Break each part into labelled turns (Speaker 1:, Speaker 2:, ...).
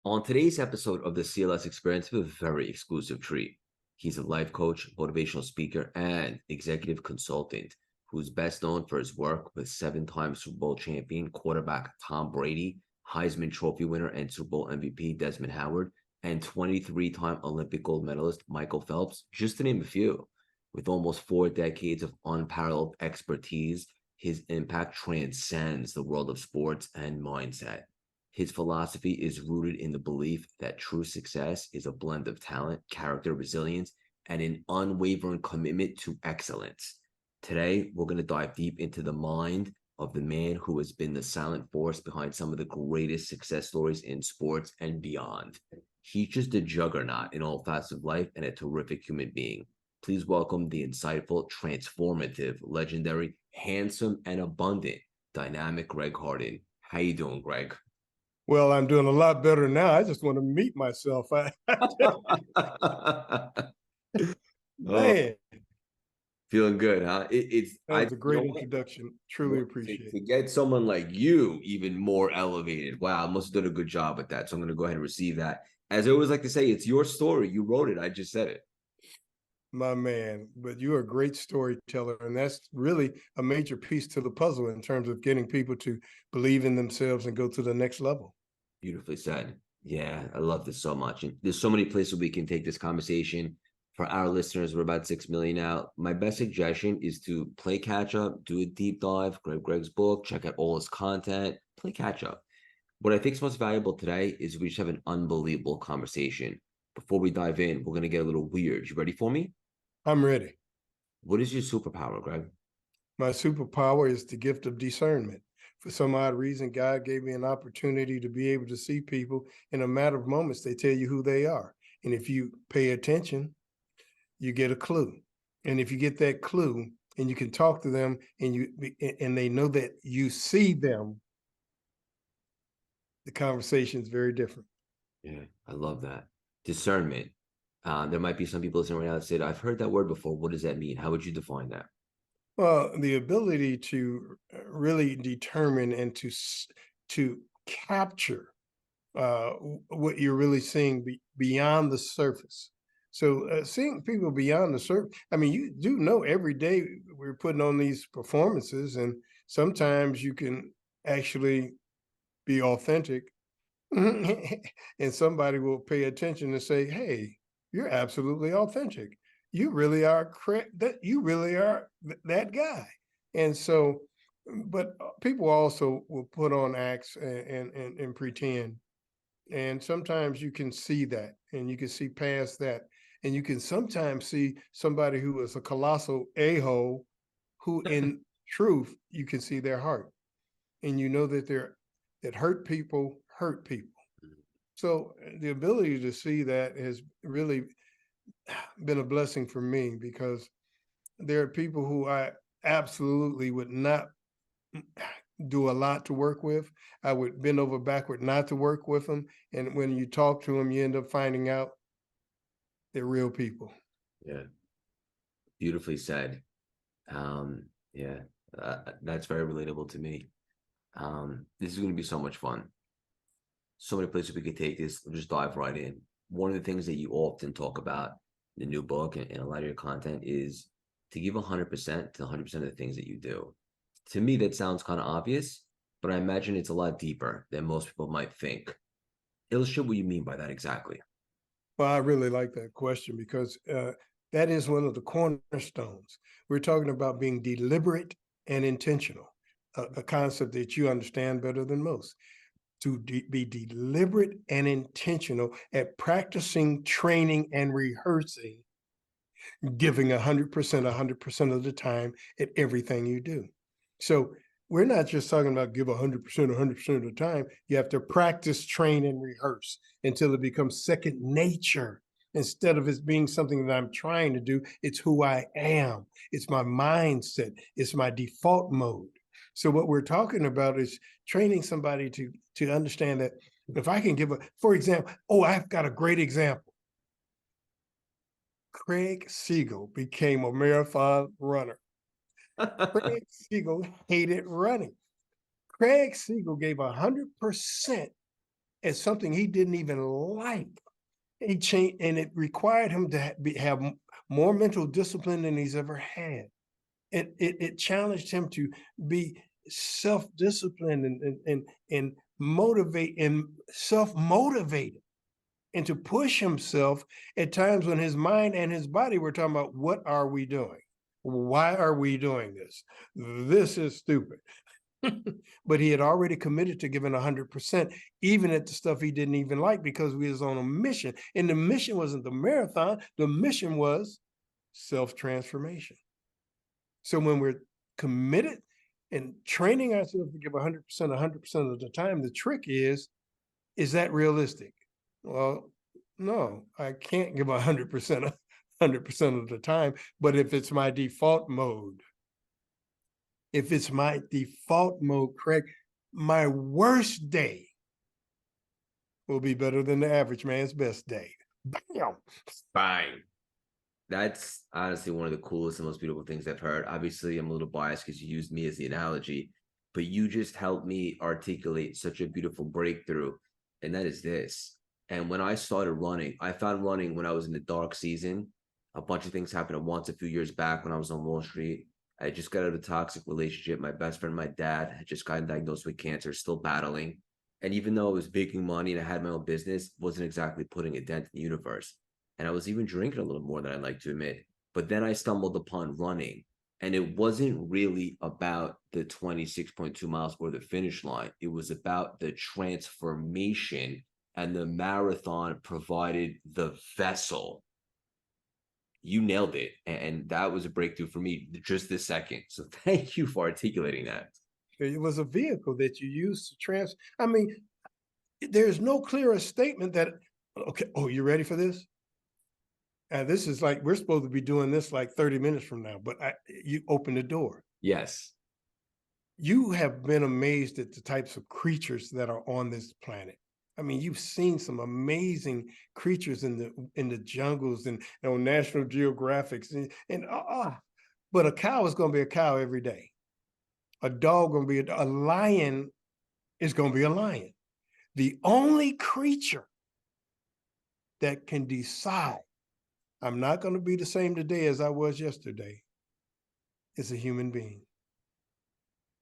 Speaker 1: On today's episode of the CLS Experience, we have a very exclusive treat. He's a life coach, motivational speaker, and executive consultant who's best known for his work with seven-time Super Bowl champion quarterback Tom Brady, Heisman Trophy winner and Super Bowl MVP Desmond Howard, and 23-time Olympic gold medalist Michael Phelps, just to name a few. With almost 4 decades of unparalleled expertise, his impact transcends the world of sports and mindset. His philosophy is rooted in the belief that true success is a blend of talent, character, resilience, and an unwavering commitment to excellence. Today, we're going to dive deep into the mind of the man who has been the silent force behind some of the greatest success stories in sports and beyond. He's just a juggernaut in all facets of life and a terrific human being. Please welcome the insightful, transformative, legendary, handsome, and abundant, dynamic Greg Harden. How you doing, Greg?
Speaker 2: Well, I'm doing a lot better now. I just want to meet myself.
Speaker 1: Oh,
Speaker 2: Man,
Speaker 1: feeling good, huh?
Speaker 2: that was a great introduction. Truly
Speaker 1: What?
Speaker 2: appreciate
Speaker 1: To
Speaker 2: it.
Speaker 1: get someone like you even more elevated. Wow, I must have done a good job at that. So I'm going to go ahead and receive that. As I always like to say, it's your story. You wrote it. I just said it.
Speaker 2: My man, but you're a great storyteller, and that's really a major piece to the puzzle in terms of getting people to believe in themselves and go to the next level.
Speaker 1: Beautifully said. Yeah, I love this so much. And there's so many places we can take this conversation. For our listeners, we're about 6 million now. My best suggestion is to play catch up, do a deep dive, grab Greg's book, check out all his content, play catch up. What I think is most valuable today is we just have an unbelievable conversation. Before we dive in, we're going to get a little weird. You ready for me?
Speaker 2: I'm ready.
Speaker 1: What is your superpower, Greg?
Speaker 2: My superpower is the gift of discernment. For some odd reason, God gave me an opportunity to be able to see people in a matter of moments. They tell you who they are. And if you pay attention, you get a clue. And if you get that clue and you can talk to them and they know that you see them, the conversation is very different.
Speaker 1: Yeah, I love that. Discernment. There might be some people listening right now that said, I've heard that word before. What does that mean? How would you define that?
Speaker 2: Well, the ability to really determine and to capture what you're really seeing beyond the surface. So seeing people beyond the surface, I mean, you do know every day we're putting on these performances, and sometimes you can actually be authentic, and somebody will pay attention and say, "Hey, you're absolutely authentic. You really are that. You really are that guy." And so, but people also will put on acts and pretend, and sometimes you can see that and you can see past that. And you can sometimes see somebody who is a colossal a-hole who in truth, you can see their heart. And you know that that hurt people hurt people. So the ability to see that has really been a blessing for me because there are people who I absolutely would not do a lot to work with. I would bend over backward not to work with them. And when you talk to them, you end up finding out they're real people.
Speaker 1: Yeah, beautifully said. Yeah, that's very relatable to me. This is going to be so much fun. So many places we could take this. We'll just dive right in. One of the things that you often talk about in the new book and a lot of your content is to give 100% to 100% of the things that you do. To me, that sounds kind of obvious, but I imagine it's a lot deeper than most people might think. Illustrate what you mean by that exactly.
Speaker 2: Well, I really like that question because that is one of the cornerstones. We're talking about being deliberate and intentional, a concept that you understand better than most. To be deliberate and intentional at practicing, training, and rehearsing, giving 100%, 100% of the time at everything you do. So we're not just talking about give 100%, 100% of the time. You have to practice, train, and rehearse until it becomes second nature. Instead of it being something that I'm trying to do, it's who I am. It's my mindset. It's my default mode. So what we're talking about is training somebody to understand that if I can give for example, I've got a great example. Craig Siegel became a marathon runner. Craig Siegel hated running. Craig Siegel gave 100% as something he didn't even like. He changed, and it required him to have more mental discipline than he's ever had. It challenged him to be self-disciplined and motivate and self-motivated, and to push himself at times when his mind and his body were talking about, what are we doing? Why are we doing this? This is stupid. But he had already committed to giving 100%, even at the stuff he didn't even like, because we was on a mission. And the mission wasn't the marathon. The mission was self-transformation. So when we're committed and training ourselves to give 100%, 100% of the time, the trick is that realistic? Well, no, I can't give 100%, 100% of the time. But if it's my default mode, Craig, my worst day will be better than the average man's best day. Bam!
Speaker 1: Fine. That's honestly one of the coolest and most beautiful things I've heard. Obviously, I'm a little biased because you used me as the analogy, but you just helped me articulate such a beautiful breakthrough, and that is this. And when I started running, I found running when I was in the dark season. A bunch of things happened at once a few years back when I was on Wall Street. I just got out of a toxic relationship. My best friend, my dad, had just gotten diagnosed with cancer, still battling. And even though I was making money and I had my own business, wasn't exactly putting a dent in the universe. And I was even drinking a little more than I'd like to admit. But then I stumbled upon running, and it wasn't really about the 26.2 miles or the finish line. It was about the transformation, and the marathon provided the vessel. You nailed it. And that was a breakthrough for me just this second. So thank you for articulating that.
Speaker 2: It was a vehicle that you used to I mean, there's no clearer statement that, okay, oh, you ready for this? And this is like, we're supposed to be doing this like 30 minutes from now, but you open the door.
Speaker 1: Yes.
Speaker 2: You have been amazed at the types of creatures that are on this planet. I mean, you've seen some amazing creatures in the jungles and on National Geographics but a cow is going to be a cow every day. A dog going to be a lion is going to be a lion. The only creature that can decide, I'm not going to be the same today as I was yesterday, is a human being.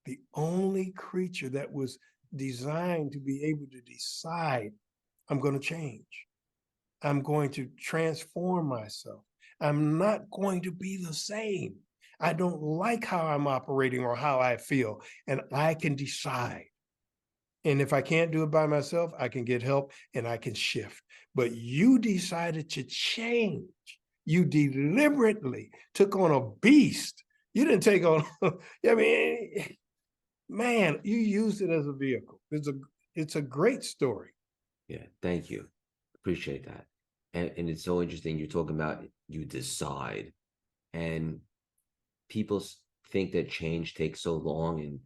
Speaker 2: The only creature that was designed to be able to decide, I'm going to change. I'm going to transform myself. I'm not going to be the same. I don't like how I'm operating or how I feel, and I can decide. And if I can't do it by myself, I can get help and I can shift. But you decided to change. You deliberately took on a beast. You didn't take on, I mean, man, you used it as a vehicle. It's a great story.
Speaker 1: Yeah, thank you. Appreciate that. And it's so interesting you're talking about you decide. And people think that change takes so long, and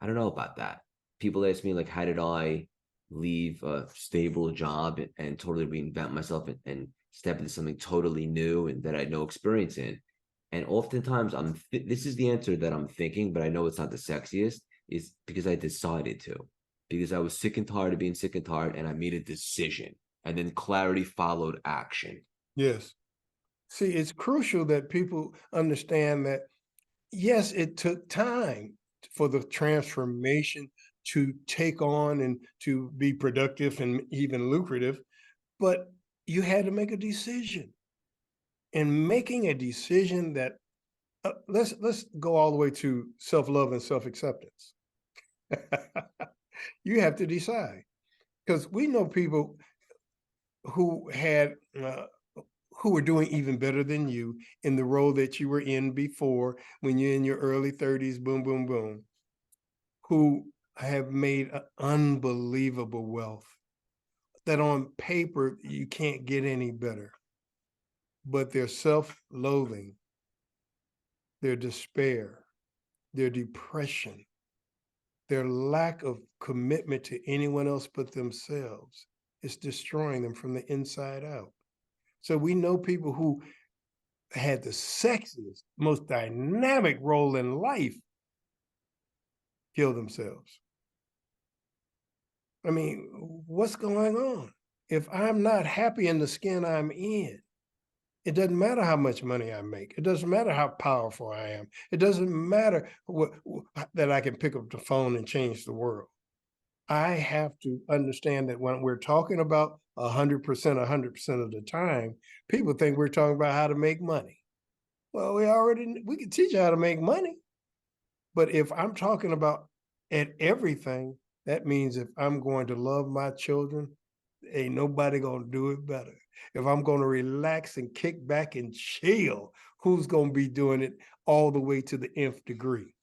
Speaker 1: I don't know about that. People ask me like, how did I leave a stable job and totally reinvent myself and step into something totally new and that I had no experience in? And oftentimes this is the answer that I'm thinking, but I know it's not the sexiest, is because I decided to, because I was sick and tired of being sick and tired, and I made a decision, and then clarity followed action.
Speaker 2: Yes. See, it's crucial that people understand that, yes, it took time for the transformation to take on and to be productive and even lucrative, but you had to make a decision. And making a decision that, let's go all the way to self-love and self-acceptance. You have to decide, because we know people who had who were doing even better than you in the role that you were in before, when you're in your early 30s, boom, boom, boom, who have made unbelievable wealth that on paper you can't get any better. But their self-loathing, their despair, their depression, their lack of commitment to anyone else but themselves is destroying them from the inside out. So we know people who had the sexiest, most dynamic role in life kill themselves. I mean, what's going on? If I'm not happy in the skin I'm in, it doesn't matter how much money I make. It doesn't matter how powerful I am. It doesn't matter that I can pick up the phone and change the world. I have to understand that when we're talking about 100%, 100% of the time, people think we're talking about how to make money. Well, we can teach you how to make money. But if I'm talking about at everything, that means if I'm going to love my children, ain't nobody gonna do it better. If I'm gonna relax and kick back and chill, who's gonna be doing it all the way to the nth degree?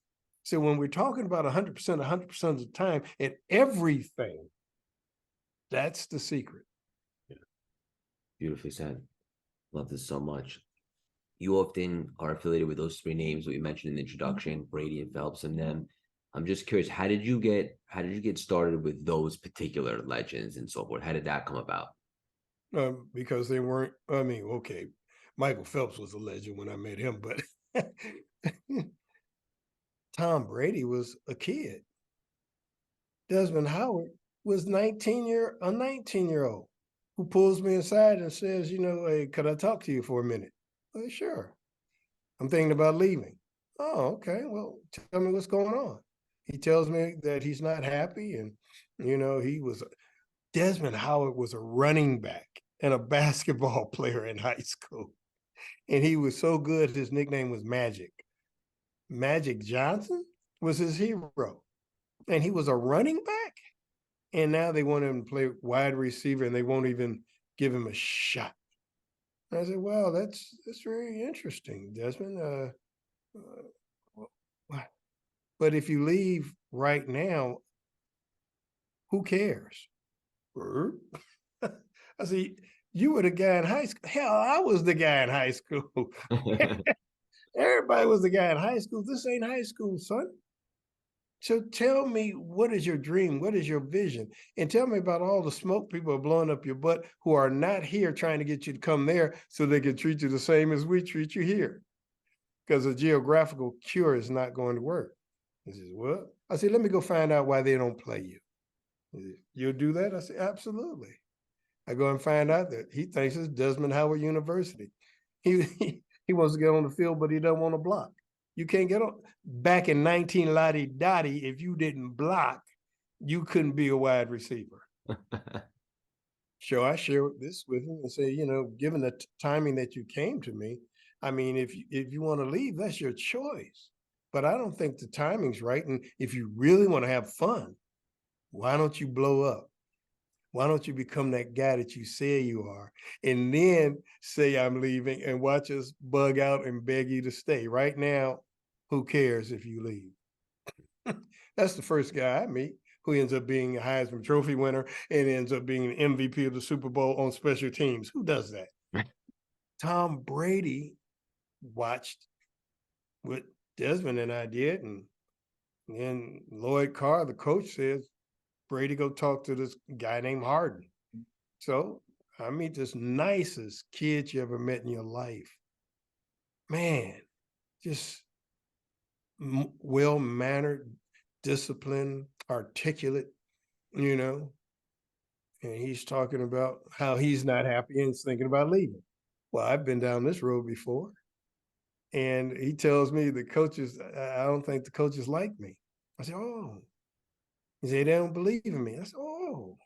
Speaker 2: So when we're talking about 100%, 100% of the time at everything, that's the secret.
Speaker 1: Beautifully said. Love this so much. You often are affiliated with those three names that we mentioned in the introduction, Brady and Phelps and them. I'm just curious, how did you get started with those particular legends and so forth? How did that come about?
Speaker 2: Because they weren't, I mean, okay, Michael Phelps was a legend when I met him, but Tom Brady was a kid. Desmond Howard was a 19-year-old who pulls me aside and says, hey, could I talk to you for a minute? Well, sure. I'm thinking about leaving. Oh, okay. Well, tell me what's going on. He tells me that he's not happy. And, Desmond Howard was a running back and a basketball player in high school. And he was so good, his nickname was Magic. Magic Johnson was his hero. And he was a running back. And now they want him to play wide receiver and they won't even give him a shot. And I said, well, that's very interesting, Desmond. But if you leave right now, who cares? I said, you were the guy in high school. Hell, I was the guy in high school. Everybody was the guy in high school. This ain't high school, son. So tell me, what is your dream? What is your vision? And tell me about all the smoke people are blowing up your butt who are not here trying to get you to come there so they can treat you the same as we treat you here. Because a geographical cure is not going to work. He says, well, I said, let me go find out why they don't play you. He says, you'll do that? I said, absolutely. I go and find out that he thinks it's Desmond Howard University. He wants to get on the field, but he doesn't want to block. You can't get on. Back in 19 Lottie Dottie, if you didn't block, you couldn't be a wide receiver. So I share this with him and say, given the timing that you came to me, I mean, if you want to leave, that's your choice. But I don't think the timing's right. And if you really want to have fun, why don't you blow up? Why don't you become that guy that you say you are? And then say I'm leaving and watch us bug out and beg you to stay. Right now, who cares if you leave? That's the first guy I meet who ends up being a Heisman Trophy winner and ends up being an MVP of the Super Bowl on special teams. Who does that? Tom Brady watched what Desmond and I did, and then Lloyd Carr, the coach, says, Brady, go talk to this guy named Harden. So I meet this nicest kid you ever met in your life. Man, just well-mannered, disciplined, articulate, and he's talking about how he's not happy and is thinking about leaving. Well, I've been down this road before. And he tells me the coaches, I don't think the coaches like me. I said, oh. He said, they don't believe in me. I said, oh.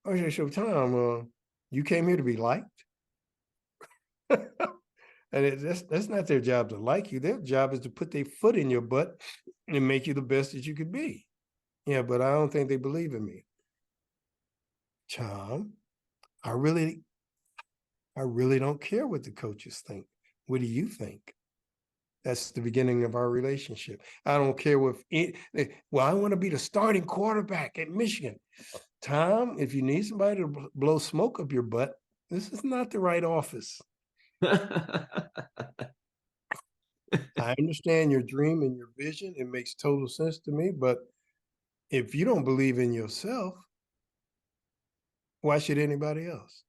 Speaker 2: I said, so Tom, you came here to be liked? And that's not their job to like you. Their job is to put their foot in your butt and make you the best that you could be. Yeah, but I don't think they believe in me. Tom, I really don't care what the coaches think. What do you think? That's the beginning of our relationship. I don't care well, I want to be the starting quarterback at Michigan. Tom, if you need somebody to blow smoke up your butt, this is not the right office. I understand your dream and your vision. It makes total sense to me. But if you don't believe in yourself, why should anybody else?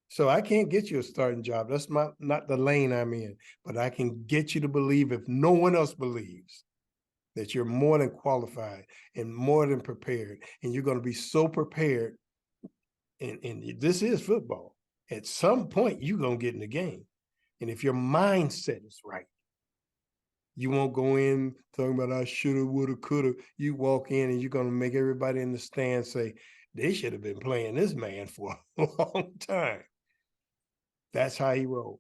Speaker 2: So I can't get you a starting job. That's not the lane I'm in. But I can get you to believe if no one else believes. that you're more than qualified and more than prepared. And you're going to be so prepared. And this is football. At some point, you're going to get in the game. And if your mindset is right, you won't go in talking about I shoulda, woulda, coulda. You walk in and you're going to make everybody in the stand say, they should have been playing this man for a long time. That's how he rolled.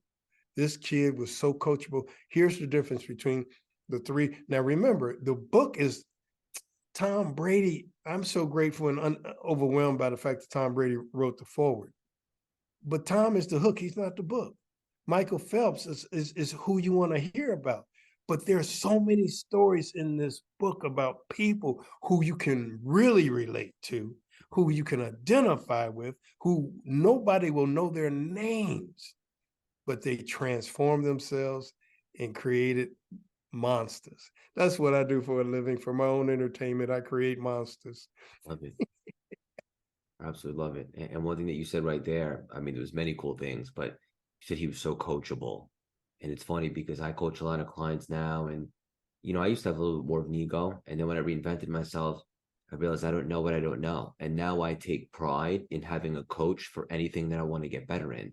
Speaker 2: This kid was so coachable. Here's the difference between the three. Now, remember, the book is Tom Brady. I'm so grateful and overwhelmed by the fact that Tom Brady wrote the foreword. But Tom is the hook. He's not the book. Michael Phelps is who you want to hear about. But there's so many stories in this book about people who you can really relate to, who you can identify with, who nobody will know their names, but they transformed themselves and created monsters. That's what I do for a living. For my own entertainment, I create monsters.
Speaker 1: Love it. Absolutely love it. And one thing that you said right there, I mean, there was many cool things, but you said he was so coachable. And it's funny because I coach a lot of clients now, and I used to have a little more of an ego. And then when I reinvented myself, I realized I don't know what I don't know. And now I take pride in having a coach for anything that I want to get better in.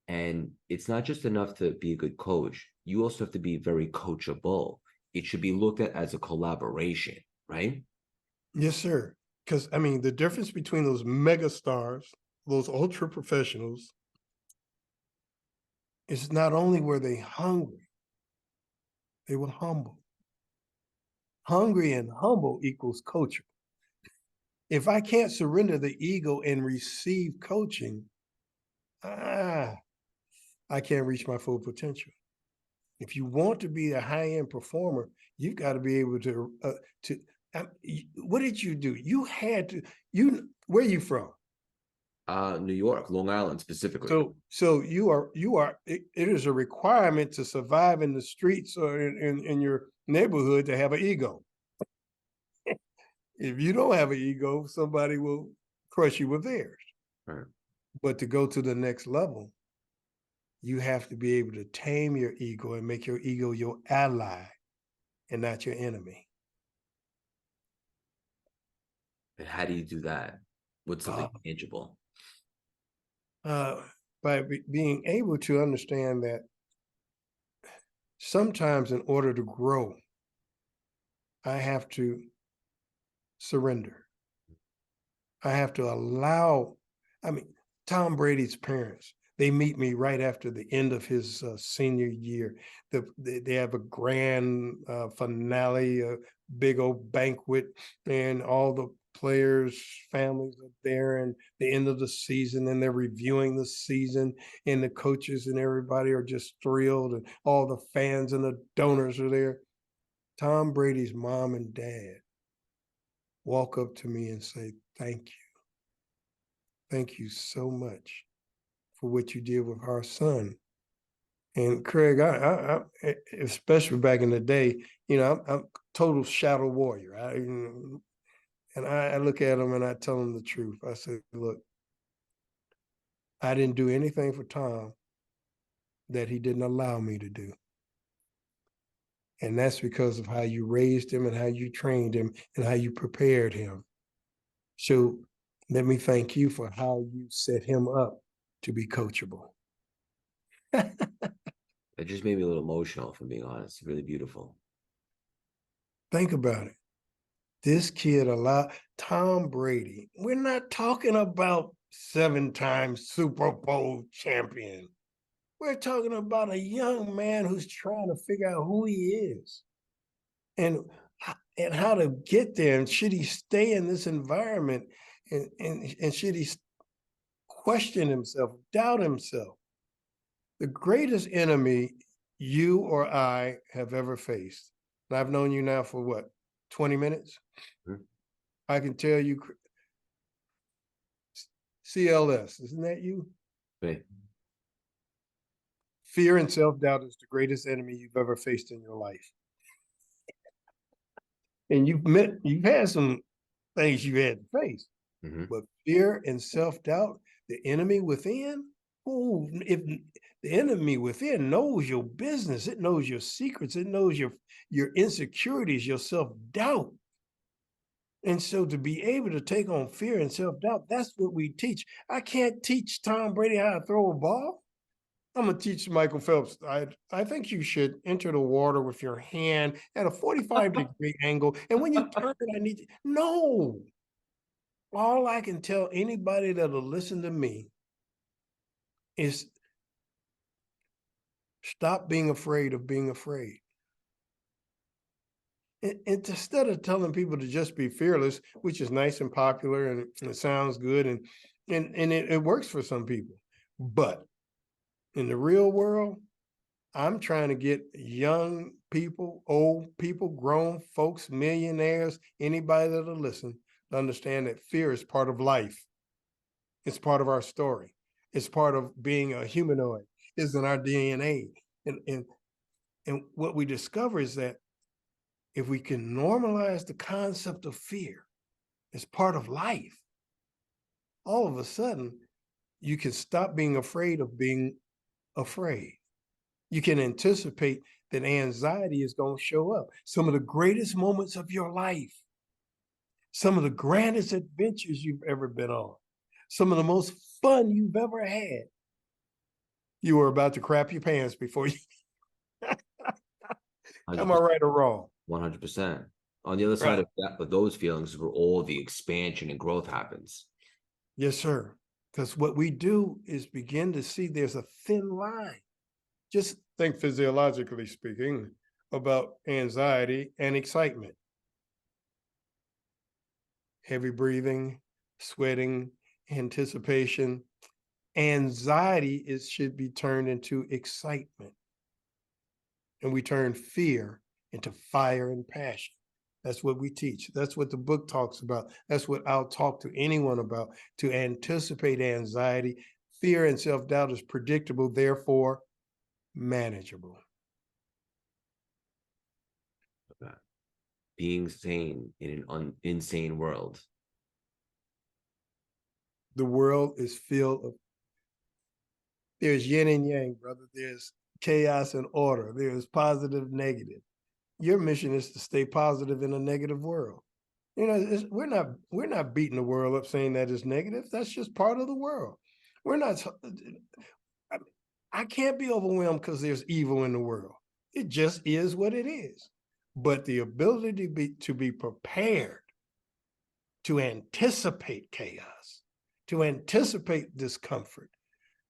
Speaker 1: And it's not just enough to be a good coach. You also have to be very coachable. It should be looked at as a collaboration, right?
Speaker 2: Yes, sir. Because I mean, the difference between those mega stars, those ultra professionals, is not only were they hungry, they were humble. Hungry and humble equals coachable. If I can't surrender the ego and receive coaching, I can't reach my full potential. If you want to be a high-end performer, you've got to be able to what did you do? You had to, where are you from?
Speaker 1: New York, Long Island specifically.
Speaker 2: So it is a requirement to survive in the streets or in your neighborhood to have an ego. If you don't have an ego, somebody will crush you with theirs.
Speaker 1: Right.
Speaker 2: But to go to the next level, you have to be able to tame your ego and make your ego your ally and not your enemy.
Speaker 1: And how do you do that with something tangible?
Speaker 2: By being able to understand that sometimes in order to grow, I have to surrender. I have to allow, I mean, Tom Brady's parents, they meet me right after the end of his senior year. They have a grand finale, a big old banquet, and all the players' families are there, and the end of the season, and they're reviewing the season, and the coaches and everybody are just thrilled, and all the fans and the donors are there. Tom Brady's mom and dad walk up to me and say, thank you. Thank you so much for what you did with our son. And Craig, I especially back in the day, I'm a total shadow warrior. I look at him and I tell him the truth. I said, look, I didn't do anything for Tom that he didn't allow me to do. And that's because of how you raised him and how you trained him and how you prepared him. So let me thank you for how you set him up to be coachable.
Speaker 1: It just made me a little emotional, if I'm being honest. Really beautiful.
Speaker 2: Think about it. This kid allowed Tom Brady. We're not talking about 7-time Super Bowl champion. We're talking about a young man who's trying to figure out who he is and how to get there. And should he stay in this environment? And should he question himself, doubt himself? The greatest enemy you or I have ever faced, and I've known you now for what, 20 minutes?
Speaker 1: Mm-hmm.
Speaker 2: I can tell you, CLS, isn't that you?
Speaker 1: Right.
Speaker 2: Fear and self-doubt is the greatest enemy you've ever faced in your life. And you've had some things you had to face,
Speaker 1: Mm-hmm.
Speaker 2: but fear and self-doubt, the enemy within, Oh, if the enemy within knows your business, it knows your secrets, it knows your insecurities, your self-doubt. And so to be able to take on fear and self-doubt, that's what we teach. I can't teach Tom Brady how to throw a ball. I'm gonna teach Michael Phelps. I think you should enter the water with your hand at a 45-degree angle. And when you turn it, I need to no. All I can tell anybody that'll listen to me is stop being afraid of being afraid. And instead of telling people to just be fearless, which is nice and popular and it sounds good and it works for some people. But in the real world, I'm trying to get young people, old people, grown folks, millionaires, anybody that'll listen to understand that fear is part of life. It's part of our story. It's part of being a humanoid. It's in our DNA. And what we discover is that if we can normalize the concept of fear as part of life, all of a sudden you can stop being afraid of being afraid. You can anticipate that anxiety is going to show up. Some of the greatest moments of your life, some of the grandest adventures you've ever been on, some of the most fun you've ever had, you were about to crap your pants before you. Am I right or wrong?
Speaker 1: 100%. On the other side
Speaker 2: Right.
Speaker 1: of that, of those feelings is where all the expansion and growth happens.
Speaker 2: Yes, sir. Because what we do is begin to see there's a thin line. Just think physiologically speaking about anxiety and excitement. Heavy breathing, sweating, anticipation. Anxiety should be turned into excitement. And we turn fear into fire and passion. That's what we teach. That's what the book talks about. That's what I'll talk to anyone about, to anticipate anxiety. Fear and self-doubt is predictable, therefore manageable.
Speaker 1: Being sane in an insane world.
Speaker 2: The world is filled of, there's yin and yang, brother. There's chaos and order. There's positive, negative. Your mission is to stay positive in a negative world. You know, we're not beating the world up saying that it's negative. That's just part of the world. We're not. I can't be overwhelmed because there's evil in the world. It just is what it is. But the ability to be prepared, to anticipate chaos, to anticipate discomfort,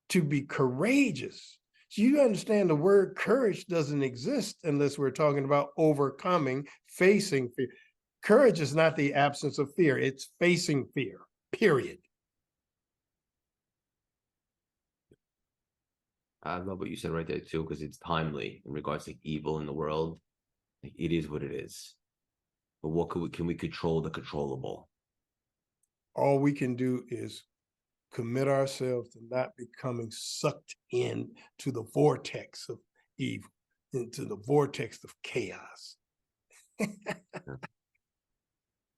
Speaker 2: to be courageous. So you understand the word courage doesn't exist unless we're talking about overcoming, facing fear. Courage is not the absence of fear, it's facing fear, period.
Speaker 1: I love what you said right there too, because it's timely in regards to evil in the world. Like, it is what it is. But what can we control the controllable?
Speaker 2: All we can do is commit ourselves to not becoming sucked in to the vortex of evil, into the vortex of chaos.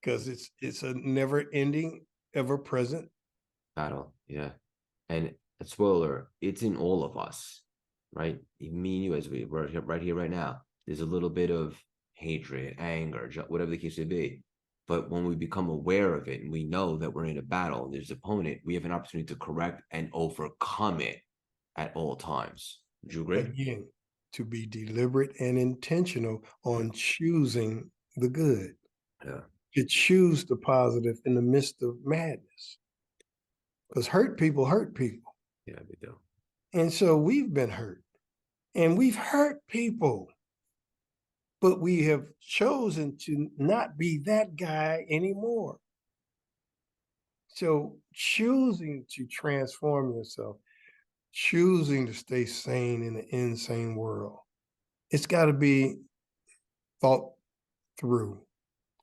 Speaker 2: Because it's a never ending, ever present
Speaker 1: Battle, yeah. And a spoiler, it's in all of us, right? Me and you, as we're right here, right now. There's a little bit of hatred, anger, whatever the case may be. But when we become aware of it and we know that we're in a battle and there's an opponent, we have an opportunity to correct and overcome it at all times. Would you agree?
Speaker 2: again, to be deliberate and intentional on choosing the good,
Speaker 1: Yeah.
Speaker 2: to choose the positive in the midst of madness. Because hurt people hurt people.
Speaker 1: Yeah, we do.
Speaker 2: And so we've been hurt and we've hurt people, but we have chosen to not be that guy anymore. So choosing to transform yourself, choosing to stay sane in an insane world, it's got to be thought through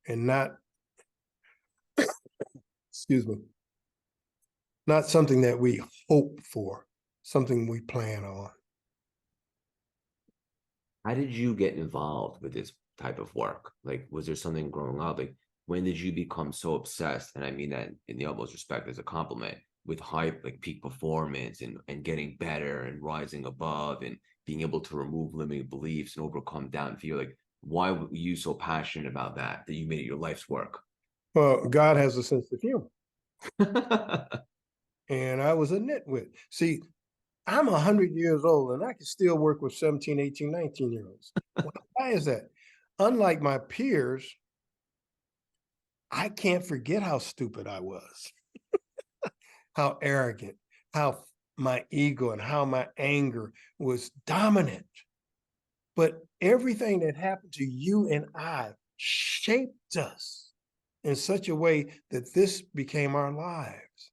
Speaker 2: and not, excuse me, not something that we hope for, something we plan on.
Speaker 1: How did you get involved with this type of work? Like, was there something growing up? Like, when did you become so obsessed? And I mean that in the utmost respect as a compliment, with high like peak performance and getting better and rising above and being able to remove limiting beliefs and overcome doubt and fear. Like, why were you so passionate about that you made it your life's work?
Speaker 2: Well, God has a sense of humor, and I was a nitwit. See, I'm 100 years old and I can still work with 17, 18, 19-year-olds. Why is that? Unlike my peers, I can't forget how stupid I was, how arrogant, how my ego and how my anger was dominant. But everything that happened to you and I shaped us in such a way that this became our lives.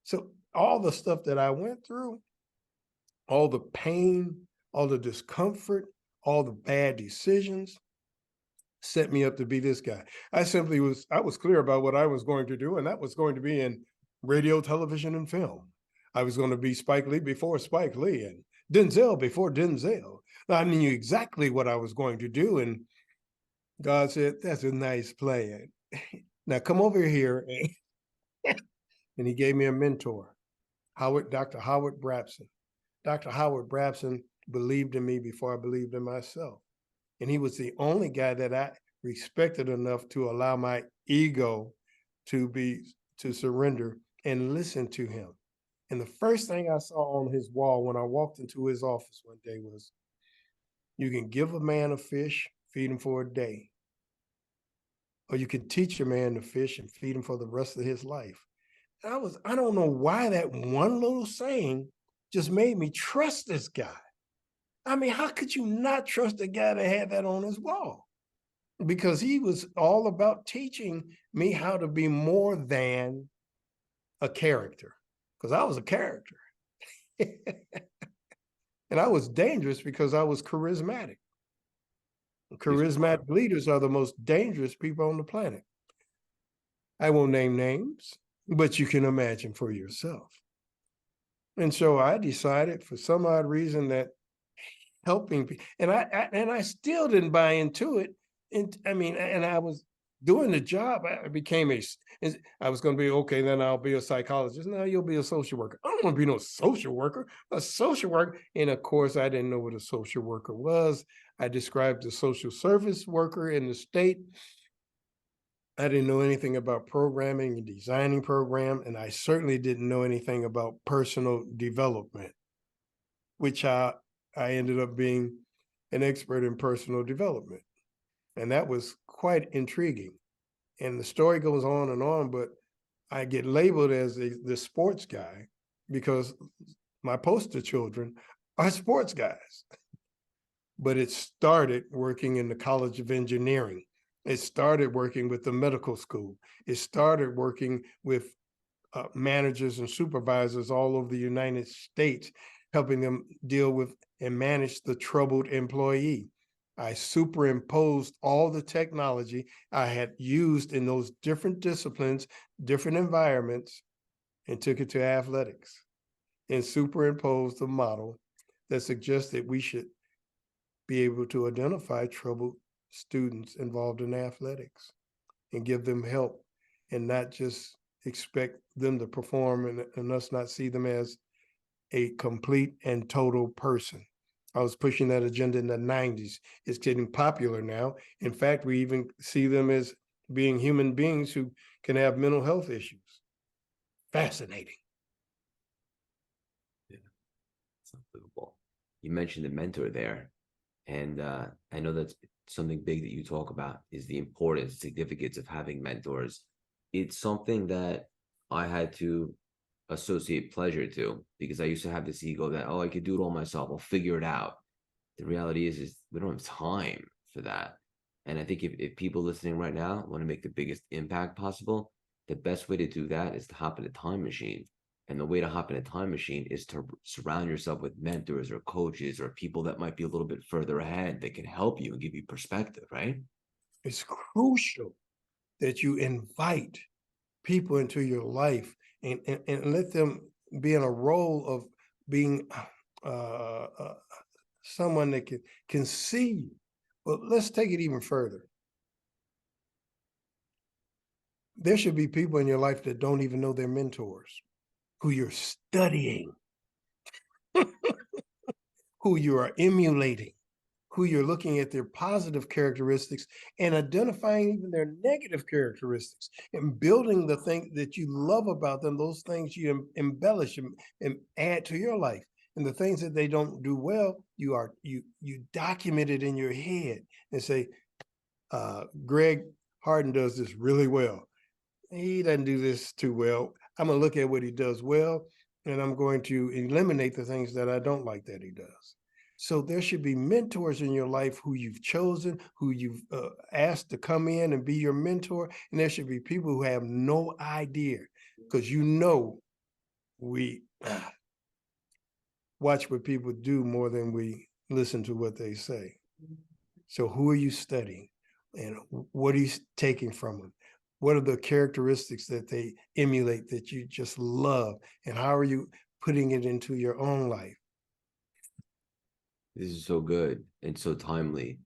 Speaker 2: So all the stuff that I went through, all the pain, all the discomfort, all the bad decisions set me up to be this guy. I was clear about what I was going to do, and that was going to be in radio, television, and film. I was going to be Spike Lee before Spike Lee and Denzel before Denzel. I knew exactly what I was going to do. And God said, that's a nice plan. Now come over here. And he gave me a mentor, Dr. Howard Brapson. Dr. Howard Brapson believed in me before I believed in myself. And he was the only guy that I respected enough to allow my ego to surrender and listen to him. And the first thing I saw on his wall when I walked into his office one day was, you can give a man a fish, feed him for a day, or you can teach a man to fish and feed him for the rest of his life. And I don't know why that one little saying just made me trust this guy. I mean, how could you not trust a guy that had that on his wall? Because he was all about teaching me how to be more than a character, because I was a character. And I was dangerous because I was charismatic. Charismatic leaders are the most dangerous people on the planet. I won't name names, but you can imagine for yourself. And so I decided for some odd reason that helping people, and I still didn't buy into it. And I mean, and I was doing the job. I became I was going to be, okay, then I'll be a psychologist. No, you'll be a social worker. I don't want to be no social worker, a social worker. And of course, I didn't know what a social worker was. I described the social service worker in the state. I didn't know anything about programming and designing program, and I certainly didn't know anything about personal development, which I ended up being an expert in personal development. And that was quite intriguing. And the story goes on, but I get labeled as the sports guy because my poster children are sports guys. But it started working in the College of Engineering. It started working with the medical school. It started working with managers and supervisors all over the United States, helping them deal with and manage the troubled employee. I superimposed all the technology I had used in those different disciplines, different environments, and took it to athletics and superimposed the model that suggested we should be able to identify troubled students involved in athletics and give them help and not just expect them to perform and us not see them as a complete and total person. I was pushing that agenda in the 90s. It's getting popular now. In fact, we even see them as being human beings who can have mental health issues. Fascinating.
Speaker 1: Yeah, it's unbelievable. You mentioned the mentor there. And I know that's something big that you talk about is the importance, significance of having mentors. It's something that I had to associate pleasure to because I used to have this ego that, oh, I could do it all myself. I'll figure it out. The reality is we don't have time for that. And I think if people listening right now want to make the biggest impact possible, the best way to do that is to hop in a time machine. And the way to hop in a time machine is to surround yourself with mentors or coaches or people that might be a little bit further ahead that can help you and give you perspective, right?
Speaker 2: It's crucial that you invite people into your life and let them be in a role of being someone that can see you. But let's take it even further. There should be people in your life that don't even know they're mentors. who you're studying, who you are emulating, who you're looking at their positive characteristics and identifying even their negative characteristics and building the thing that you love about them, those things you embellish and add to your life. And the things that they don't do well, you document it in your head and say, Greg Harden does this really well. He doesn't do this too well. I'm gonna look at what he does well, and I'm going to eliminate the things that I don't like that he does. So there should be mentors in your life who you've chosen, who you've asked to come in and be your mentor. And there should be people who have no idea, because we watch what people do more than we listen to what they say. So who are you studying? And what are you taking from them? What are the characteristics that they emulate that you just love? And how are you putting it into your own life?
Speaker 1: This is so good and so timely.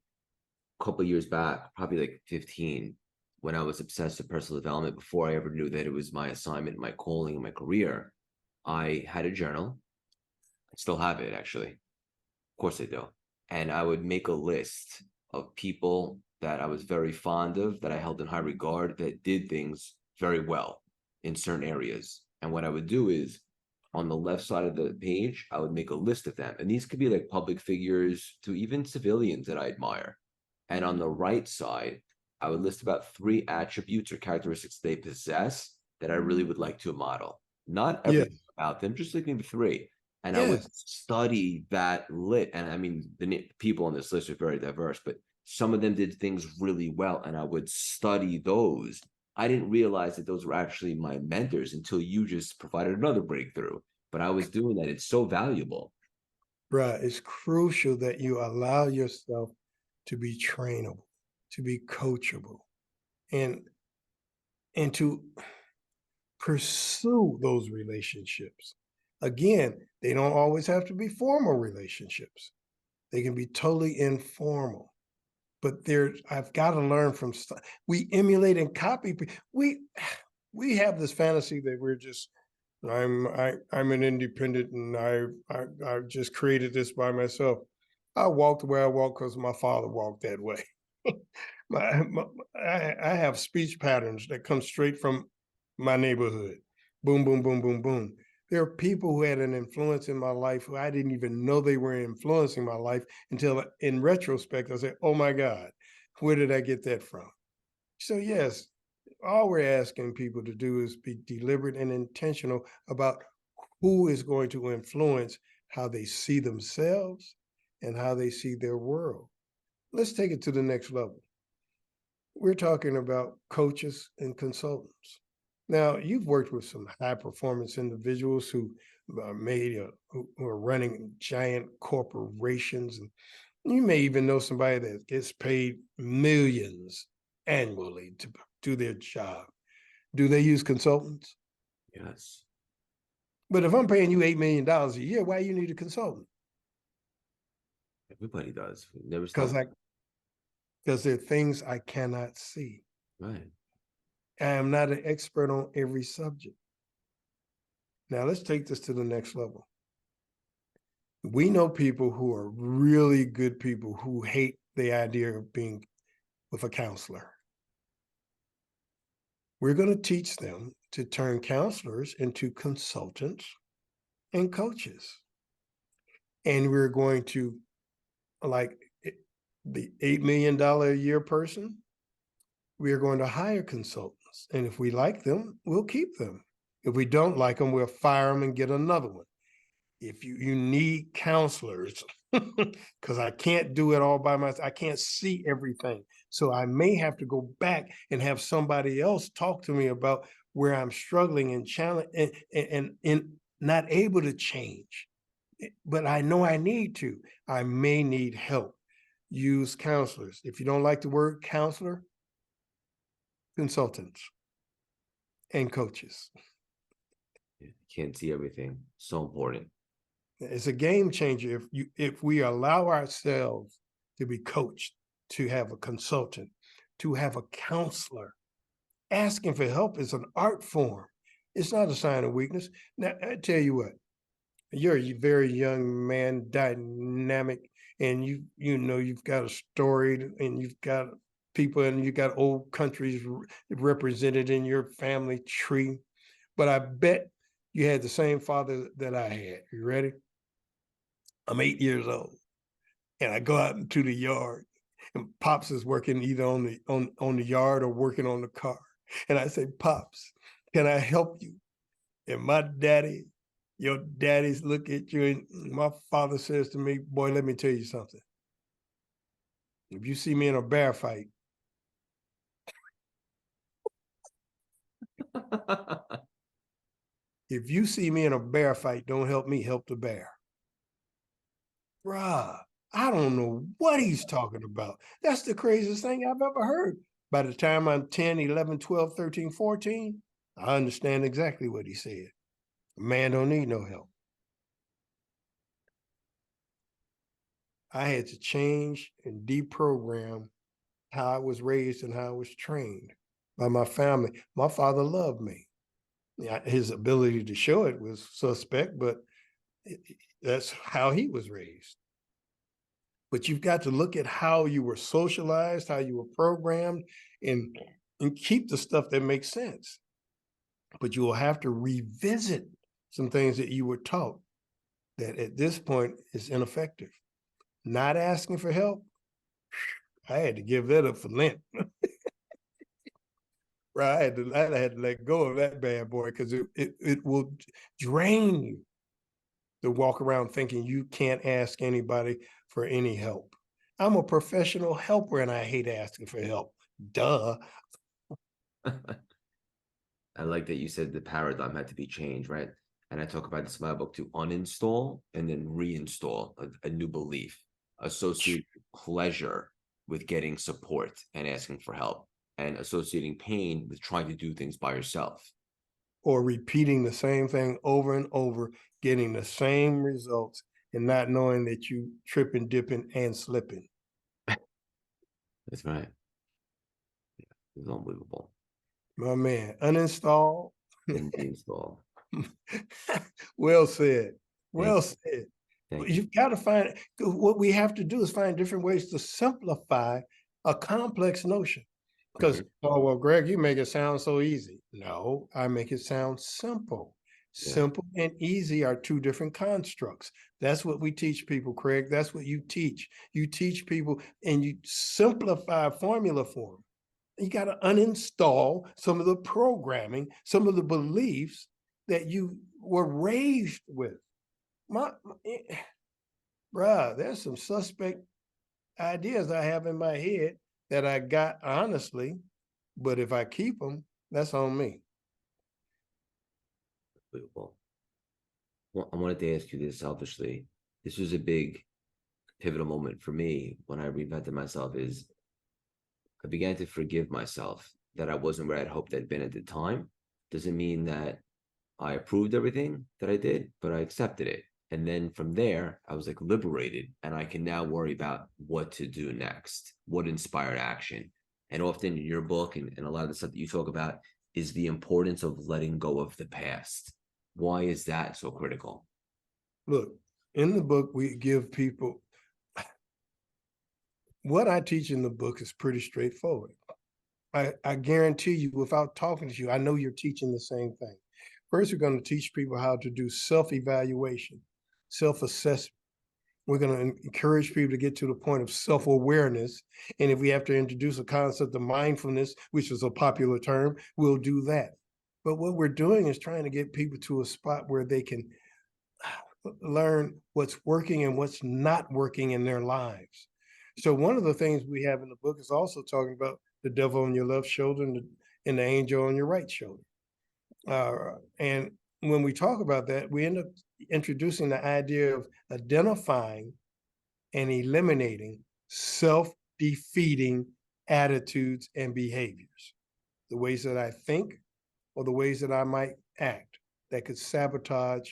Speaker 1: A couple of years back, probably like 15, when I was obsessed with personal development, before I ever knew that it was my assignment, my calling, and my career, I had a journal. I still have it, actually. Of course I do. And I would make a list of people that I was very fond of, that I held in high regard, that did things very well in certain areas. And what I would do is, on the left side of the page, I would make a list of them. And these could be like public figures to even civilians that I admire. And on the right side, I would list about 3 attributes or characteristics they possess that I really would like to model. Not everything about them, just like maybe 3. And I would study that lit. And I mean, the people on this list are very diverse, but some of them did things really well. And I would study those. I didn't realize that those were actually my mentors until you just provided another breakthrough. But I was doing that. It's so valuable.
Speaker 2: Right. It's crucial that you allow yourself to be trainable, to be coachable, and to pursue those relationships. Again, they don't always have to be formal relationships. They can be totally informal. But I've got to learn from we emulate and copy. We have this fantasy that I'm an independent and I just created this by myself. I walked the way I walk because my father walked that way. I have speech patterns that come straight from my neighborhood. Boom, boom, boom, boom, boom. There are people who had an influence in my life who I didn't even know they were influencing my life until in retrospect, I said, oh my God, where did I get that from? So yes, all we're asking people to do is be deliberate and intentional about who is going to influence how they see themselves and how they see their world. Let's take it to the next level. We're talking about coaches and consultants. Now, you've worked with some high performance individuals who who are running giant corporations. And you may even know somebody that gets paid millions annually to do their job. Do they use consultants?
Speaker 1: Yes.
Speaker 2: But if I'm paying you $8 million a year, why you need a consultant?
Speaker 1: Everybody does. Never stop.
Speaker 2: Because there are things I cannot see.
Speaker 1: Right.
Speaker 2: I am not an expert on every subject. Now let's take this to the next level. We know people who are really good people who hate the idea of being with a counselor. We're going to teach them to turn counselors into consultants and coaches. And we're going to, like the $8 million a year person, we are going to hire consultants. And if we like them, we'll keep them. If we don't like them, we'll fire them and get another one. If you need counselors, because I can't do it all by myself, I can't see everything. So I may have to go back and have somebody else talk to me about where I'm struggling and challenge and not able to change. But I know I need to. I may need help. Use counselors. If you don't like the word counselor, consultants and coaches.
Speaker 1: You can't see everything. So important.
Speaker 2: It's a game changer if we allow ourselves to be coached, to have a consultant, to have a counselor. Asking for help is an art form. It's not a sign of weakness. Now, I tell you what, you're a very young man, dynamic, and you've got a story, and you've got people, and you've got old countries represented in your family tree. But I bet you had the same father that I had. You ready? I'm 8 years old, and I go out into the yard, and Pops is working either on the yard or working on the car. And I say, Pops, can I help you? And your daddies look at you, and my father says to me, boy, let me tell you something. If you see me in a bear fight, if you see me in a bear fight, don't help me, help the bear. Bruh, I don't know what he's talking about. That's the craziest thing I've ever heard. By the time I'm 10, 11, 12, 13, 14, I understand exactly what he said. A man don't need no help. I had to change and deprogram how I was raised and how I was trained by my family. My father loved me. Yeah, his ability to show it was suspect, but that's how he was raised. But you've got to look at how you were socialized, how you were programmed, and keep the stuff that makes sense. But you will have to revisit some things that you were taught that at this point is ineffective. Not asking for help, I had to give that up for Lent. Right, I had to let go of that bad boy because it will drain you to walk around thinking you can't ask anybody for any help. I'm a professional helper and I hate asking for help. Duh.
Speaker 1: I like that you said the paradigm had to be changed, right? And I talk about this in my book to uninstall and then reinstall a new belief, associate pleasure with getting support and asking for help, and associating pain with trying to do things by yourself.
Speaker 2: Or repeating the same thing over and over, getting the same results and not knowing that you tripping, dipping, and slipping.
Speaker 1: That's right. Yeah, it's unbelievable.
Speaker 2: My man, uninstall.
Speaker 1: Then reinstall.
Speaker 2: Well said.
Speaker 1: Thank
Speaker 2: Well
Speaker 1: you.
Speaker 2: said.
Speaker 1: Thank you.
Speaker 2: You've got to find what we have to do is find different ways to simplify a complex notion. Because,
Speaker 1: Mhm.
Speaker 2: oh, well, Greg, you make it sound so easy. No, I make it sound simple.
Speaker 1: Yeah.
Speaker 2: Simple and easy are two different constructs. That's what we teach people, Craig. That's what you teach. You teach people and you simplify formula for them. You got to uninstall some of the programming, some of the beliefs that you were raised with. Bruh, there's some suspect ideas I have in my head that I got honestly, but if I keep them, that's on me.
Speaker 1: Unbelievable. Well, I wanted to ask you this selfishly. This was a big pivotal moment for me when I reinvented myself is I began to forgive myself that I wasn't where I'd hoped I'd been at the time. Doesn't mean that I approved everything that I did, but I accepted it. And then from there, I was like liberated, and I can now worry about what to do next, what inspired action. And often in your book and a lot of the stuff that you talk about is the importance of letting go of the past. Why is that so critical?
Speaker 2: Look, in the book, we give people what I teach in the book is pretty straightforward. I guarantee you, without talking to you, I know you're teaching the same thing. First, we're going to teach people how to do self-evaluation, self-assessment. We're going to encourage people to get to the point of self-awareness. And if we have to introduce a concept of mindfulness, which is a popular term, we'll do that. But what we're doing is trying to get people to a spot where they can learn what's working and what's not working in their lives. So one of the things we have in the book is also talking about the devil on your left shoulder and the angel on your right shoulder. And when we talk about that, we end up introducing the idea of identifying and eliminating self-defeating attitudes and behaviors, the ways that I think or the ways that I might act that could sabotage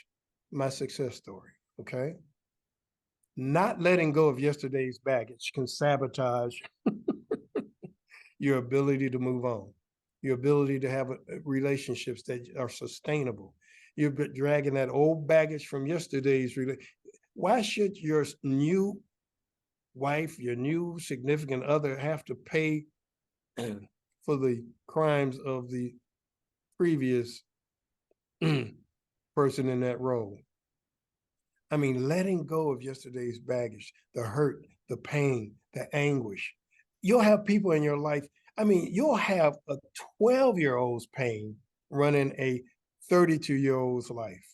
Speaker 2: my success story. Okay. Not letting go of yesterday's baggage can sabotage your ability to move on. your ability to have relationships that are sustainable. You're dragging that old baggage from yesterday's relationship. Why should your new wife, your new significant other have to pay for the crimes of the previous person in that role? I mean, letting go of yesterday's baggage, the hurt, the pain, the anguish. You'll have people in your life. I mean, you'll have a 12-year-old's pain running a 32-year-old's life.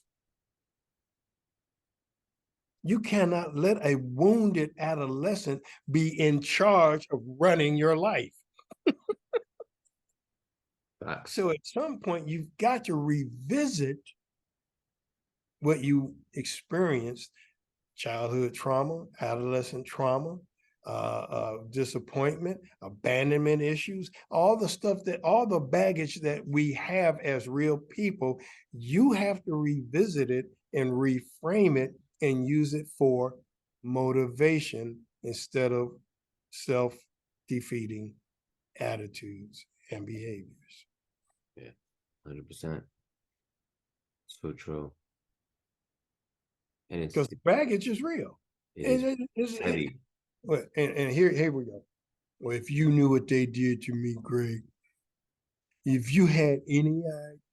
Speaker 2: You cannot let a wounded adolescent be in charge of running your life. So at some point, you've got to revisit what you experienced: childhood trauma, adolescent trauma, disappointment, abandonment issues, all the stuff that, all the baggage that we have as real people. You have to revisit it and reframe it and use it for motivation instead of self-defeating attitudes and behaviors.
Speaker 1: Yeah, 100%. So true. And it's
Speaker 2: Because the baggage is real.
Speaker 1: it's heavy.
Speaker 2: And here we go. Well, if you knew what they did to me, Greg, if you had any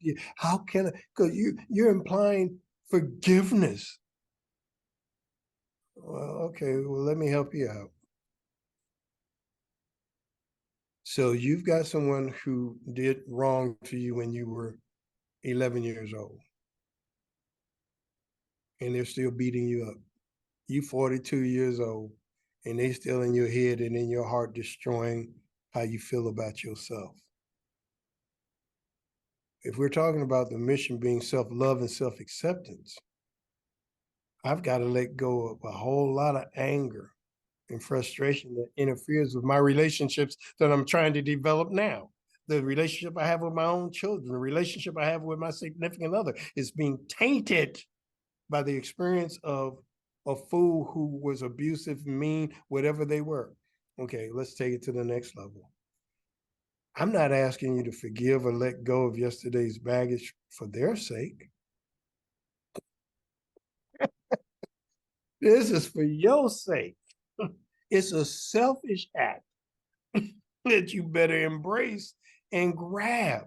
Speaker 2: idea, how can I? Because you're implying forgiveness. Well, okay, well, let me help you out. So you've got someone who did wrong to you when you were 11 years old, and they're still beating you up. You 42 years old, and they still in your head and in your heart, destroying how you feel about yourself. If we're talking about the mission being self-love and self-acceptance, I've got to let go of a whole lot of anger and frustration that interferes with my relationships that I'm trying to develop now. The relationship I have with my own children, the relationship I have with my significant other is being tainted by the experience of a fool who was abusive, mean, whatever they were. Okay, let's take it to the next level. I'm not asking you to forgive or let go of yesterday's baggage for their sake. This is for your sake. It's a selfish act that you better embrace and grab,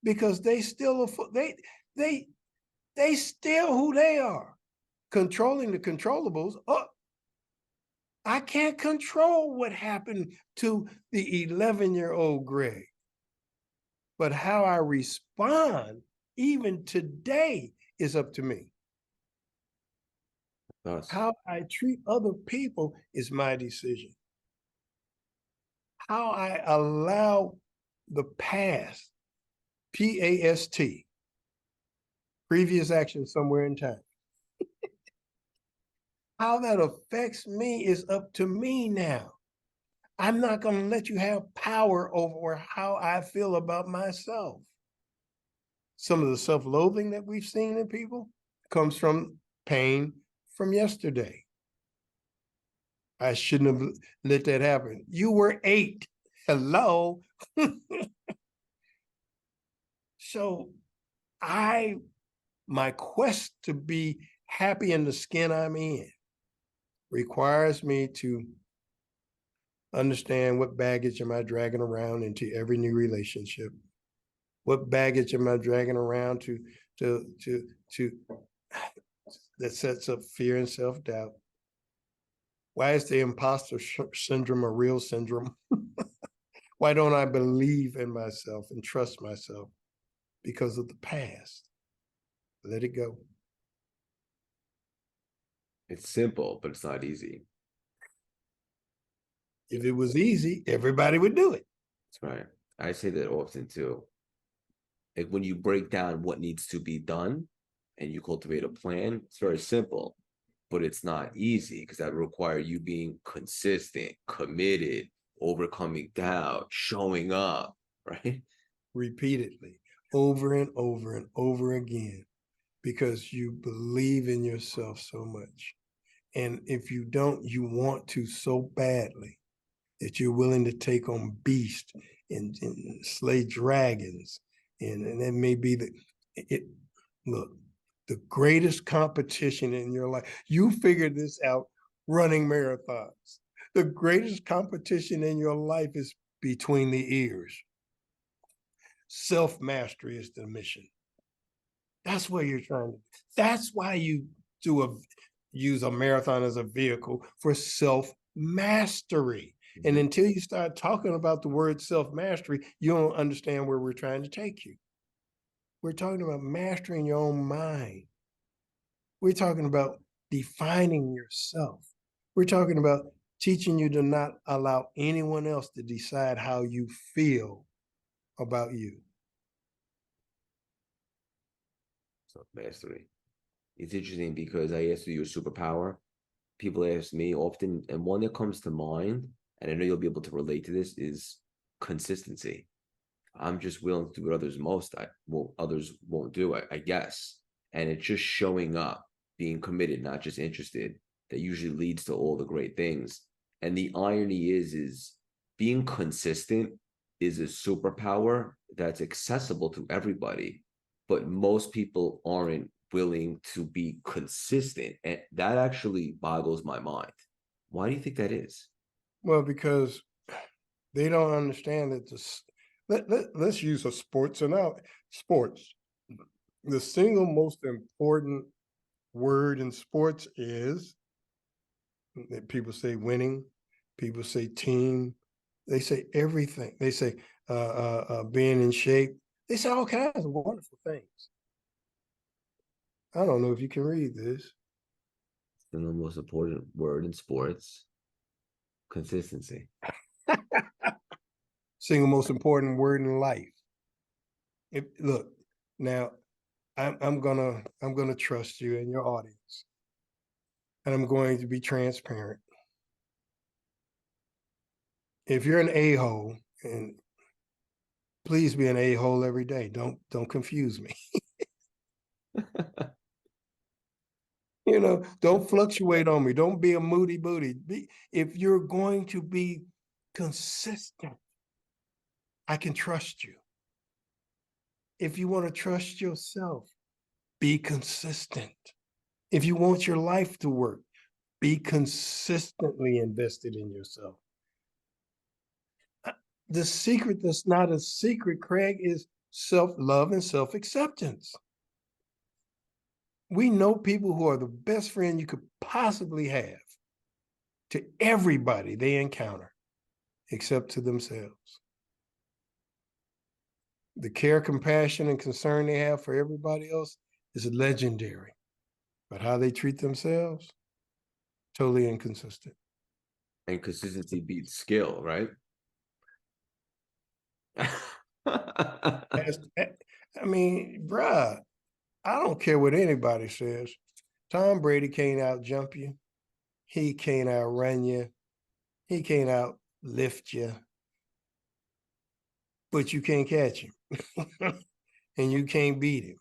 Speaker 2: because they still they still who they are, controlling the controllables. Oh, I can't control what happened to the 11-year-old Greg, but how I respond even today is up to me. How I treat other people is my decision. How I allow the past, P-A-S-T, previous action somewhere in time, how that affects me is up to me now. I'm not going to let you have power over how I feel about myself. Some of the self-loathing that we've seen in people comes from pain from yesterday. I shouldn't have let that happen. You were 8. Hello. So my quest to be happy in the skin I'm in requires me to understand what baggage am I dragging around into every new relationship. What baggage am I dragging around to that sets up fear and self-doubt? Why is the imposter syndrome a real syndrome? Why don't I believe in myself and trust myself? Because of the past. Let it go.
Speaker 1: It's simple, but it's not easy.
Speaker 2: If it was easy, everybody would do it.
Speaker 1: That's right. I say that often too. Like when you break down what needs to be done and you cultivate a plan, it's very simple, but it's not easy because that requires you being consistent, committed, overcoming doubt, showing up, right?
Speaker 2: Repeatedly, over and over and over again, because you believe in yourself so much. And if you don't, you want to so badly that you're willing to take on beast and slay dragons. And it may be look, the greatest competition in your life. You figured this out running marathons. The greatest competition in your life is between the ears. Self-mastery is the mission. That's what you're trying to do. That's why you use a marathon as a vehicle for self-mastery. And until you start talking about the word self-mastery, you don't understand where we're trying to take you. We're talking about mastering your own mind. We're talking about defining yourself. We're talking about teaching you to not allow anyone else to decide how you feel about you.
Speaker 1: Self-mastery. It's interesting because I asked you your superpower. People ask me often, and one that comes to mind, and I know you'll be able to relate to this, is consistency. I'm just willing to do what others won't do, I guess. And it's just showing up, being committed, not just interested, that usually leads to all the great things. And the irony is being consistent is a superpower that's accessible to everybody, but most people aren't willing to be consistent. And that actually boggles my mind. Why do you think that is?
Speaker 2: Well, because they don't understand that let's use a sports analogy. Sports. The single most important word in sports is, people say winning, people say team, they say everything. They say being in shape. They say all kinds of wonderful things. I don't know if you can read this.
Speaker 1: The most important word in sports, consistency.
Speaker 2: Single most important word in life. Look, now I'm gonna trust you and your audience, and I'm going to be transparent. If you're an a-hole, and please be an a-hole every day. Don't confuse me. Don't fluctuate on me. Don't be a moody booty. If you're going to be consistent, I can trust you. If you want to trust yourself, be consistent. If you want your life to work, be consistently invested in yourself. The secret that's not a secret, Craig, is self-love and self-acceptance. We know people who are the best friend you could possibly have to everybody they encounter, except to themselves. The care, compassion, and concern they have for everybody else is legendary. But how they treat themselves, totally inconsistent.
Speaker 1: And consistency beats skill, right?
Speaker 2: I mean, bruh, I don't care what anybody says. Tom Brady can't out jump you. He can't outrun you. He can't out lift you. But you can't catch him. And you can't beat him,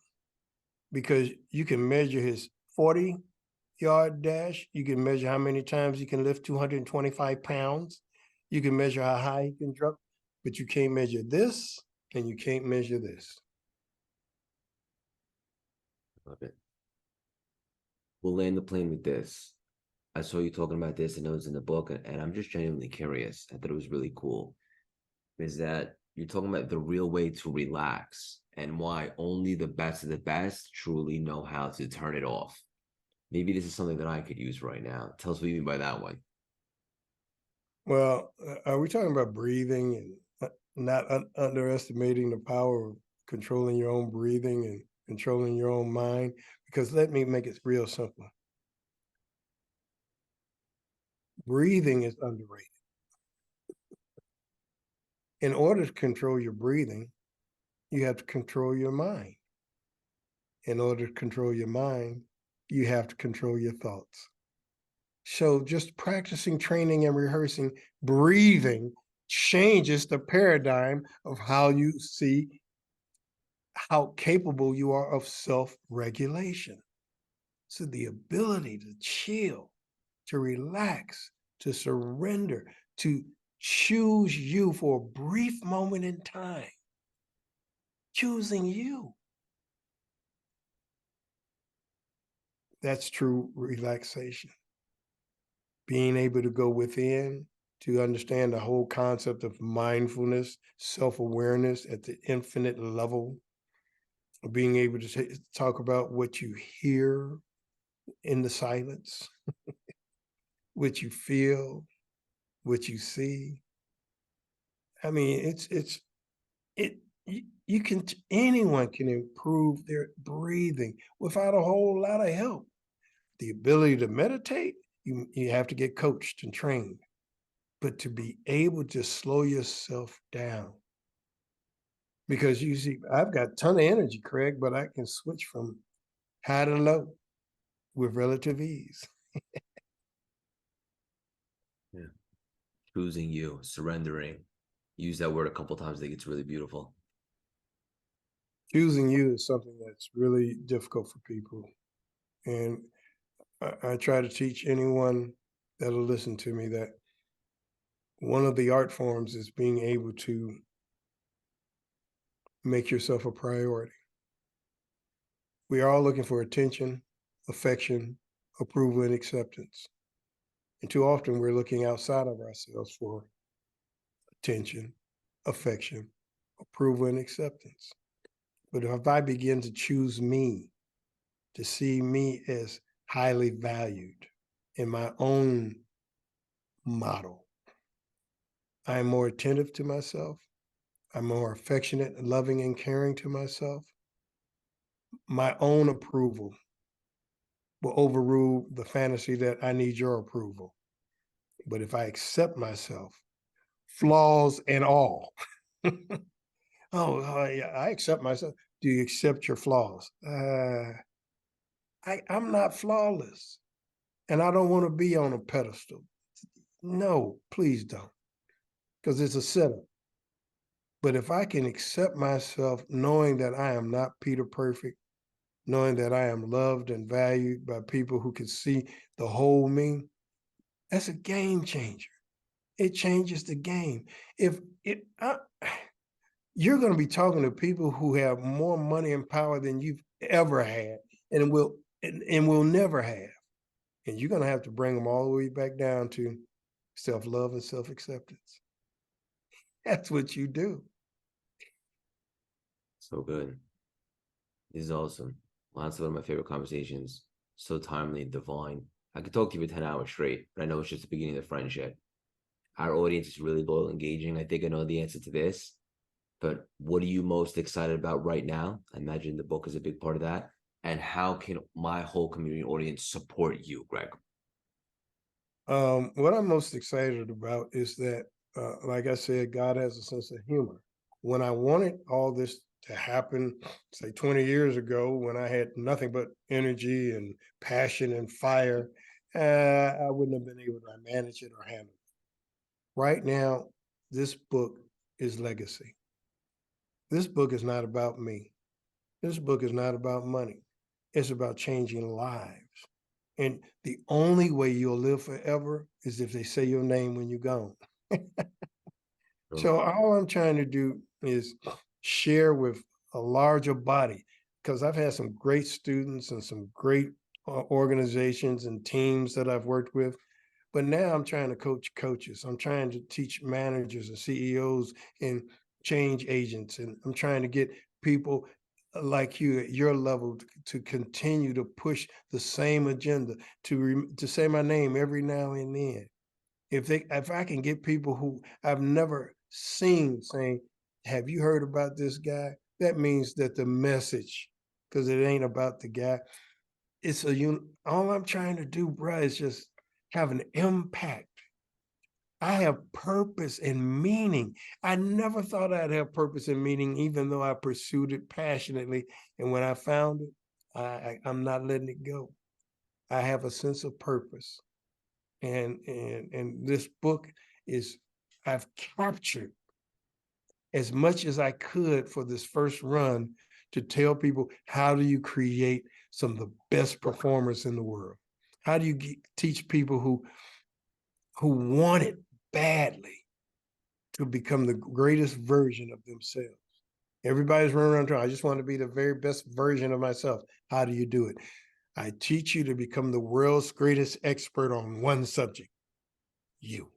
Speaker 2: because you can measure his 40-yard dash. You can measure how many times he can lift 225 pounds. You can measure how high he can jump, but you can't measure this, and you can't measure this.
Speaker 1: Love it. We'll land the plane with this. I saw you talking about this, and it was in the book, and I'm just genuinely curious. I thought it was really cool. Is that you're talking about the real way to relax and why only the best of the best truly know how to turn it off. Maybe this is something that I could use right now. Tell us what you mean by that one.
Speaker 2: Well, are we talking about breathing and not underestimating the power of controlling your own breathing and controlling your own mind? Because let me make it real simple. Breathing is underrated. In order to control your breathing, you have to control your mind. In order to control your mind, you have to control your thoughts. So just practicing, training, and rehearsing breathing changes the paradigm of how you see how capable you are of self-regulation. So the ability to chill, to relax, to surrender, to choose you for a brief moment in time, choosing you. That's true relaxation. Being able to go within to understand the whole concept of mindfulness, self-awareness at the infinite level, being able to talk about what you hear in the silence, what you feel, what you see. I mean, you can, anyone can improve their breathing without a whole lot of help. The ability to meditate, you have to get coached and trained, but to be able to slow yourself down. Because you see, I've got a ton of energy, Craig, but I can switch from high to low with relative ease.
Speaker 1: Yeah. Choosing you, surrendering. Use that word a couple times. I think it's really beautiful.
Speaker 2: Choosing you is something that's really difficult for people. And I try to teach anyone that'll listen to me that one of the art forms is being able to make yourself a priority. We are all looking for attention, affection, approval, and acceptance. And too often we're looking outside of ourselves for attention, affection, approval, and acceptance. But if I begin to choose me, to see me as highly valued in my own model, I'm more attentive to myself. I'm more affectionate, loving, and caring to myself. My own approval will overrule the fantasy that I need your approval. But if I accept myself, flaws and all, yeah, I accept myself. Do you accept your flaws? I'm not flawless, and I don't want to be on a pedestal. No, please don't, because it's a setup. But if I can accept myself, knowing that I am not Peter Perfect, knowing that I am loved and valued by people who can see the whole me, that's a game changer. It changes the game. If it, you're going to be talking to people who have more money and power than you've ever had, and will never have, and you're going to have to bring them all the way back down to self-love and self-acceptance. That's what you do.
Speaker 1: So good. This is awesome. Honestly, one of my favorite conversations. So timely and divine. I could talk to you for 10 hours straight, but I know it's just the beginning of the friendship. Our audience is really loyal, engaging. I think I know the answer to this, but what are you most excited about right now? I imagine the book is a big part of that. And how can my whole community audience support you, Greg?
Speaker 2: What I'm most excited about is that, like I said, God has a sense of humor. When I wanted all this to happen, say 20 years ago, when I had nothing but energy and passion and fire, I wouldn't have been able to manage it or handle it. Right now, this book is legacy. This book is not about me. This book is not about money. It's about changing lives. And the only way you'll live forever is if they say your name when you're gone. So all I'm trying to do is share with a larger body, because I've had some great students and some great organizations and teams that I've worked with. But now I'm trying to coach coaches. I'm trying to teach managers and CEOs and change agents. And I'm trying to get people like you at your level to continue to push the same agenda, to say my name every now and then. If I can get people who I've never seen saying, "Have you heard about this guy?" That means that the message, because it ain't about the guy. It's all I'm trying to do, bro, is just have an impact. I have purpose and meaning. I never thought I'd have purpose and meaning, even though I pursued it passionately. And when I found it, I'm not letting it go. I have a sense of purpose. And this book is, I've captured as much as I could for this first run to tell people, how do you create some of the best performers in the world? How do you teach people who want it badly, to become the greatest version of themselves. Everybody's running around trying, I just want to be the very best version of myself. How do you do it? I teach you to become the world's greatest expert on one subject, you.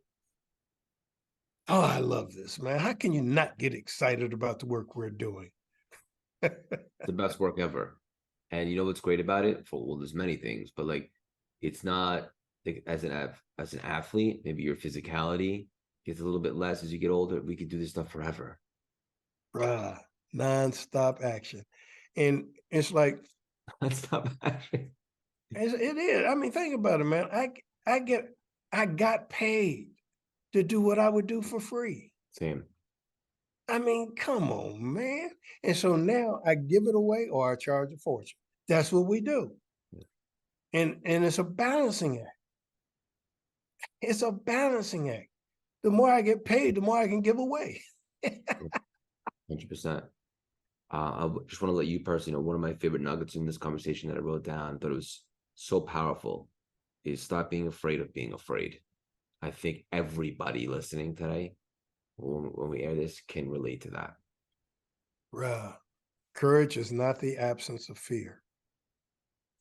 Speaker 2: Oh, I love this, man. How can you not get excited about the work we're doing?
Speaker 1: The best work ever. And you know what's great about it? For well, there's many things, but like it's not like as an athlete, maybe your physicality gets a little bit less as you get older. We could do this stuff forever.
Speaker 2: Bruh, nonstop action. And it's like,
Speaker 1: Let's stop actually.
Speaker 2: it is. I mean, think about it, man. I got paid to do what I would do for free.
Speaker 1: Same.
Speaker 2: I mean, come on, man. And so now I give it away or I charge a fortune. That's what we do. And it's a balancing act. It's a balancing act. The more I get paid, the more I can give away.
Speaker 1: 100%. I just want to let you personally know one of my favorite nuggets in this conversation that I wrote down, but it was so powerful, is stop being afraid of being afraid. I think everybody listening today, when we air this, can relate to that.
Speaker 2: Bruh, courage is not the absence of fear.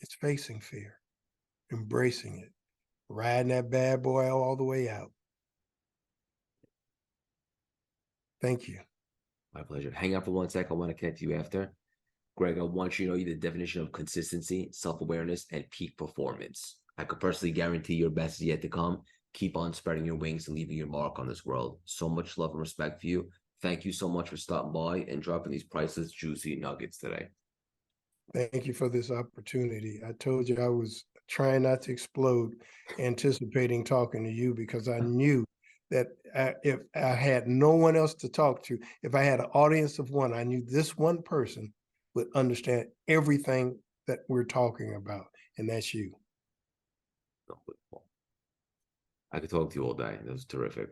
Speaker 2: It's facing fear, embracing it, riding that bad boy all the way out. Thank you.
Speaker 1: My pleasure. Hang out for 1 sec. I want to connect to you after. Greg, I want you to know you're the definition of consistency, self-awareness, and peak performance. I could personally guarantee your best is yet to come. Keep on spreading your wings and leaving your mark on this world. So much love and respect for you. Thank you so much for stopping by and dropping these priceless, juicy nuggets today.
Speaker 2: Thank you for this opportunity. I told you I was trying not to explode, anticipating talking to you because I knew that if I had no one else to talk to, if I had an audience of one, I knew this one person would understand everything that we're talking about, and that's you.
Speaker 1: I could talk to you all day. That was terrific.